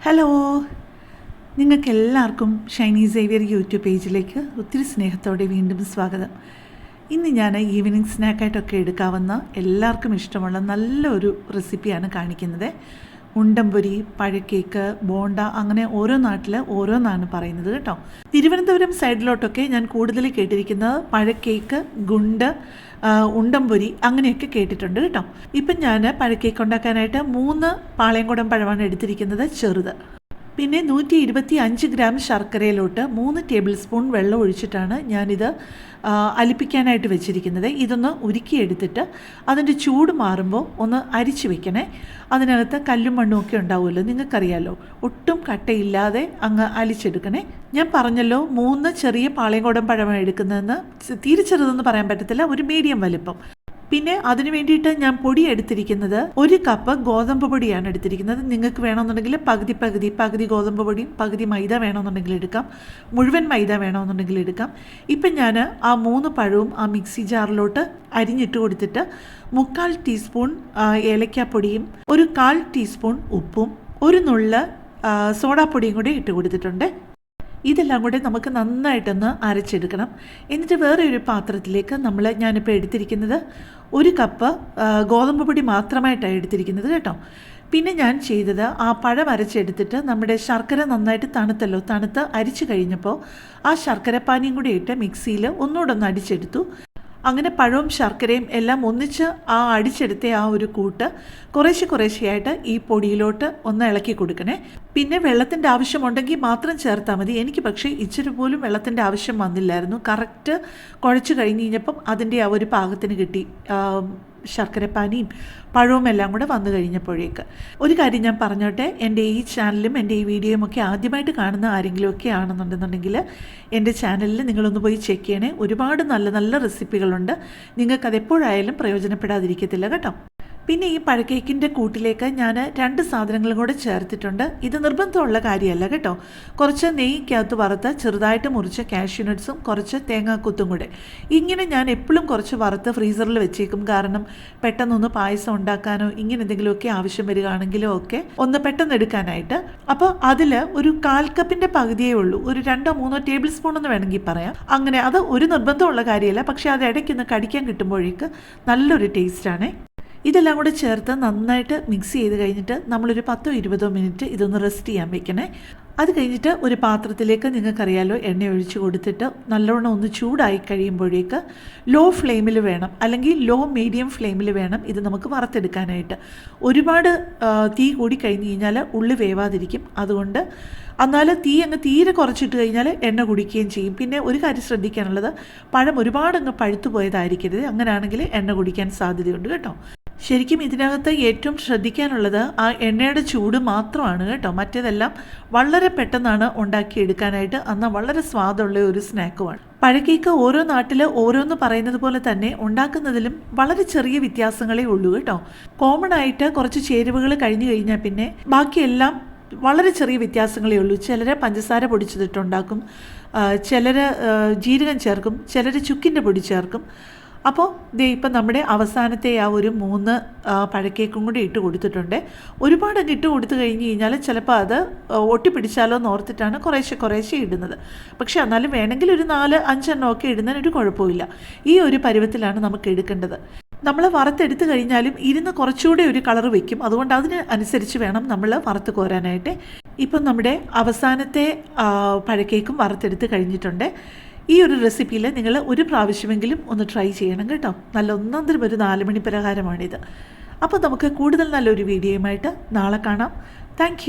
Hello, നിങ്ങൾക്കെല്ലാവർക്കും Shiny Xavier YouTube പേജിലേക്ക് ഒത്തിരി സ്നേഹത്തോടെ വീണ്ടും സ്വാഗതം. ഇന്ന് ഞാൻ ഈവനിങ് സ്നാക്കായിട്ടൊക്കെ എടുക്കാവുന്ന എല്ലാവർക്കും ഇഷ്ടമുള്ള നല്ലൊരു റെസിപ്പിയാണ് കാണിക്കുന്നത്. ഉണ്ടംപൊരി, പഴക്കേക്ക്, ബോണ്ട, അങ്ങനെ ഓരോ നാട്ടിൽ ഓരോന്നാണ് പറയുന്നത് കേട്ടോ. തിരുവനന്തപുരം സൈഡിലോട്ടൊക്കെ ഞാൻ കൂടുതൽ കേട്ടിരിക്കുന്നത് പഴക്കേക്ക്, ഗുണ്ട്, ഉണ്ടംപൊരി അങ്ങനെയൊക്കെ കേട്ടിട്ടുണ്ട് കേട്ടോ. ഇപ്പം ഞാൻ പഴക്കേക്ക് ഉണ്ടാക്കാനായിട്ട് 3 പാളയംകുടം പഴമാണ് എടുത്തിരിക്കുന്നത്, ചെറുത്. പിന്നെ 125 ഗ്രാം ശർക്കരയിലോട്ട് 3 ടേബിൾ സ്പൂൺ വെള്ളം ഒഴിച്ചിട്ടാണ് ഞാനിത് അലിപ്പിക്കാനായിട്ട് വെച്ചിരിക്കുന്നത്. ഇതൊന്ന് ഉരുക്കിയെടുത്തിട്ട് അതിൻ്റെ ചൂട് മാറുമ്പോൾ ഒന്ന് അരിച്ച് വെക്കണേ. അതിനകത്ത് കല്ലും മണ്ണും ഒക്കെ ഉണ്ടാവുമല്ലോ, നിങ്ങൾക്കറിയാമല്ലോ. ഒട്ടും കട്ടയില്ലാതെ അങ്ങ് അലിച്ചെടുക്കണേ. ഞാൻ പറഞ്ഞല്ലോ 3 ചെറിയ പാളയംകുടം പഴമാണ് എടുക്കുന്നതെന്ന്. തീരെ ചെറുതെന്ന് പറയാൻ പറ്റത്തില്ല, ഒരു മീഡിയം വലിപ്പം. പിന്നെ അതിന് വേണ്ടിയിട്ട് ഞാൻ പൊടി എടുത്തിരിക്കുന്നത് 1 കപ്പ് ഗോതമ്പ് പൊടിയാണ് എടുത്തിരിക്കുന്നത്. നിങ്ങൾക്ക് വേണമെന്നുണ്ടെങ്കിൽ പകുതി ഗോതമ്പ് പൊടിയും പകുതി മൈദ വേണമെന്നുണ്ടെങ്കിൽ എടുക്കാം, മുഴുവൻ മൈദ വേണമെന്നുണ്ടെങ്കിൽ എടുക്കാം. ഇപ്പം ഞാൻ ആ 3 പഴവും ആ മിക്സി ജാറിലോട്ട് അരിഞ്ഞിട്ട് കൊടുത്തിട്ട് 1/4 ടീസ്പൂൺ ഏലക്കാപ്പൊടിയും 1/4 ടീസ്പൂൺ ഉപ്പും 1 നുള്ള് സോഡാപ്പൊടിയും കൂടി ഇട്ട് കൊടുത്തിട്ടുണ്ട്. ഇതെല്ലാം കൂടെ നമുക്ക് നന്നായിട്ടൊന്ന് അരച്ചെടുക്കണം. എന്നിട്ട് വേറെ ഒരു പാത്രത്തിലേക്ക് ഞാനിപ്പോൾ എടുത്തിരിക്കുന്നത് 1 കപ്പ് ഗോതമ്പ് പൊടി മാത്രമായിട്ടാണ് എടുത്തിരിക്കുന്നത് കേട്ടോ. പിന്നെ ഞാൻ ചെയ്തത് ആ പഴം അരച്ചെടുത്തിട്ട് നമ്മുടെ ശർക്കര നന്നായിട്ട് തണുത്ത് അരിച്ചു കഴിഞ്ഞപ്പോൾ ആ ശർക്കരപ്പാനിയും കൂടി ഇട്ട് മിക്സിയിൽ ഒന്നുകൂടെ ഒന്ന് അടിച്ചെടുത്തു. അങ്ങനെ പഴവും ശർക്കരയും എല്ലാം ഒന്നിച്ച് ആ അടിച്ചെടുത്ത ആ ഒരു കൂട്ട് കുറേശ്ശെയായിട്ട് ഈ പൊടിയിലോട്ട് ഒന്ന് ഇളക്കി കൊടുക്കണേ. പിന്നെ വെള്ളത്തിൻ്റെ ആവശ്യമുണ്ടെങ്കിൽ മാത്രം ചേർത്താൽ മതി. എനിക്ക് പക്ഷേ ഇച്ചിരി പോലും വെള്ളത്തിൻ്റെ ആവശ്യം വന്നില്ലായിരുന്നു. കറക്റ്റ് കുഴച്ച് കഴിഞ്ഞപ്പം അതിൻ്റെ ആ ഒരു പാകത്തിന് കിട്ടി. ശർക്കരപ്പാനിയും പഴവും എല്ലാം കൂടെ വന്നു കഴിഞ്ഞപ്പോഴേക്ക് ഒരു കാര്യം ഞാൻ പറഞ്ഞോട്ടെ. എൻ്റെ ഈ ചാനലും എൻ്റെ ഈ വീഡിയോയും ഒക്കെ ആദ്യമായിട്ട് കാണുന്ന ആരെങ്കിലുമൊക്കെ ആണെന്നുണ്ടെന്നുണ്ടെങ്കിൽ എൻ്റെ ചാനലിൽ നിങ്ങളൊന്ന് പോയി ചെക്ക് ചെയ്യണേ. ഒരുപാട് നല്ല റെസിപ്പികളുണ്ട്. നിങ്ങൾക്കതെപ്പോഴായാലും പ്രയോജനപ്പെടാതിരിക്കത്തില്ല കേട്ടോ. പിന്നെ ഈ പഴക്കേക്കിൻ്റെ കൂട്ടിലേക്ക് ഞാൻ 2 സാധനങ്ങളും കൂടെ ചേർത്തിട്ടുണ്ട്. ഇത് നിർബന്ധമുള്ള കാര്യമല്ല കേട്ടോ. കുറച്ച് നെയ്ക്കകത്ത് വറുത്ത് ചെറുതായിട്ട് മുറിച്ച കാഷ്യൂ നട്ട്സും കുറച്ച് തേങ്ങാക്കൊത്തും കൂടെ. ഇങ്ങനെ ഞാൻ എപ്പോഴും കുറച്ച് വറുത്ത് ഫ്രീസറിൽ വെച്ചേക്കും. കാരണം പെട്ടെന്നൊന്ന് പായസം ഉണ്ടാക്കാനോ ഇങ്ങനെ എന്തെങ്കിലുമൊക്കെ ആവശ്യം വരികയാണെങ്കിലോ ഒക്കെ ഒന്ന് പെട്ടെന്ന് എടുക്കാനായിട്ട്. അപ്പോൾ അതിൽ ഒരു 1/4 കപ്പിൻ്റെ പകുതിയേ ഉള്ളൂ, ഒരു 2-3 ടേബിൾ സ്പൂൺ എന്ന് വേണമെങ്കിൽ പറയാം. അങ്ങനെ അത് ഒരു നിർബന്ധമുള്ള കാര്യമല്ല, പക്ഷേ അത് ഇടയ്ക്കൊന്ന് കടിക്കാൻ കിട്ടുമ്പോഴേക്ക് നല്ലൊരു ടേസ്റ്റാണേ. ഇതെല്ലാം കൂടെ ചേർത്ത് നന്നായിട്ട് മിക്സ് ചെയ്ത് കഴിഞ്ഞിട്ട് നമ്മളൊരു 10-20 മിനിറ്റ് ഇതൊന്ന് റെസ്റ്റ് ചെയ്യാൻ വെക്കണേ. അത് കഴിഞ്ഞിട്ട് ഒരു പാത്രത്തിലേക്ക് നിങ്ങൾക്കറിയാലോ എണ്ണ ഒഴിച്ച് കൊടുത്തിട്ട് നല്ലോണം ഒന്ന് ചൂടായി കഴിയുമ്പോഴേക്ക് ലോ ഫ്ലെയിമിൽ വേണം, അല്ലെങ്കിൽ ലോ മീഡിയം ഫ്ലെയിമിൽ വേണം ഇത് നമുക്ക് വറുത്തെടുക്കാനായിട്ട്. ഒരുപാട് തീ കൂടി കഴിഞ്ഞ് കഴിഞ്ഞാൽ ഉള്ളി വേവാതിരിക്കും. അതുകൊണ്ട് എന്നാൽ തീ അങ്ങ് തീരെ കുറച്ചിട്ട് കഴിഞ്ഞാൽ എണ്ണ കുടിക്കുകയും ചെയ്യും. പിന്നെ ഒരു കാര്യം ശ്രദ്ധിക്കാനുള്ളത്, പഴം ഒരുപാടങ്ങ് പഴുത്തു പോയതായിരിക്കരുത്. അങ്ങനെയാണെങ്കിൽ എണ്ണ കുടിക്കാൻ സാധ്യതയുണ്ട് കേട്ടോ. ശരിക്കും ഇതിനകത്ത് ഏറ്റവും ശ്രദ്ധിക്കാനുള്ളത് ആ എണ്ണയുടെ ചൂട് മാത്രമാണ് കേട്ടോ. മറ്റേതെല്ലാം വളരെ പെട്ടെന്നാണ് ഉണ്ടാക്കിയെടുക്കാനായിട്ട്. എന്നാൽ വളരെ സ്വാദുള്ള ഒരു സ്നാക്കുമാണ്. പഴക്കേക്ക് ഓരോ നാട്ടിൽ ഓരോന്ന് പറയുന്നത് പോലെ തന്നെ ഉണ്ടാക്കുന്നതിലും വളരെ ചെറിയ വ്യത്യാസങ്ങളേ ഉള്ളൂ കേട്ടോ. കോമൺ ആയിട്ട് കുറച്ച് ചേരുവകൾ കഴിഞ്ഞു കഴിഞ്ഞാൽ പിന്നെ ബാക്കിയെല്ലാം വളരെ ചെറിയ വ്യത്യാസങ്ങളേ ഉള്ളൂ. ചിലർ പഞ്ചസാര പൊടിച്ചിട്ടുണ്ടാക്കും, ചിലർ ജീരകം ചേർക്കും, ചിലർ ചുക്കിൻ്റെ പൊടി ചേർക്കും. അപ്പോൾ ഇപ്പം നമ്മുടെ അവസാനത്തെ ആ ഒരു 3 പഴക്കേക്കും കൂടി ഇട്ട് കൊടുത്തിട്ടുണ്ട്. ഒരുപാടൊക്കെ ഇട്ട് കൊടുത്തു കഴിഞ്ഞ് കഴിഞ്ഞാൽ ചിലപ്പോൾ അത് ഒട്ടിപ്പിടിച്ചാലോ എന്ന് ഓർത്തിട്ടാണ് കുറേശ്ശെ ഇടുന്നത്. പക്ഷേ എന്നാലും വേണമെങ്കിൽ ഒരു 4-5 എണ്ണമൊക്കെ ഇടുന്നതിനൊരു കുഴപ്പമില്ല. ഈ ഒരു പരുവത്തിലാണ് നമുക്ക് എടുക്കേണ്ടത്. നമ്മൾ വറുത്തെടുത്ത് കഴിഞ്ഞാലും ഇരുന്ന് കുറച്ചുകൂടെ ഒരു കളർ വയ്ക്കും. അതുകൊണ്ട് അതിന് അനുസരിച്ച് വേണം നമ്മൾ വറുത്ത് കോരാനായിട്ട്. ഇപ്പം നമ്മുടെ അവസാനത്തെ പഴക്കേക്കും വറുത്തെടുത്ത് കഴിഞ്ഞിട്ടുണ്ട്. ഈ ഒരു റെസിപ്പിയിൽ നിങ്ങൾ ഒരു പ്രാവശ്യമെങ്കിലും ഒന്ന് ട്രൈ ചെയ്യണം കേട്ടോ. നല്ല ഒന്നാന്തരം ഒരു 4 മണി പലഹാരമാണിത്. അപ്പോൾ നമുക്ക് കൂടുതൽ നല്ലൊരു വീഡിയോയുമായിട്ട് നാളെ കാണാം. താങ്ക്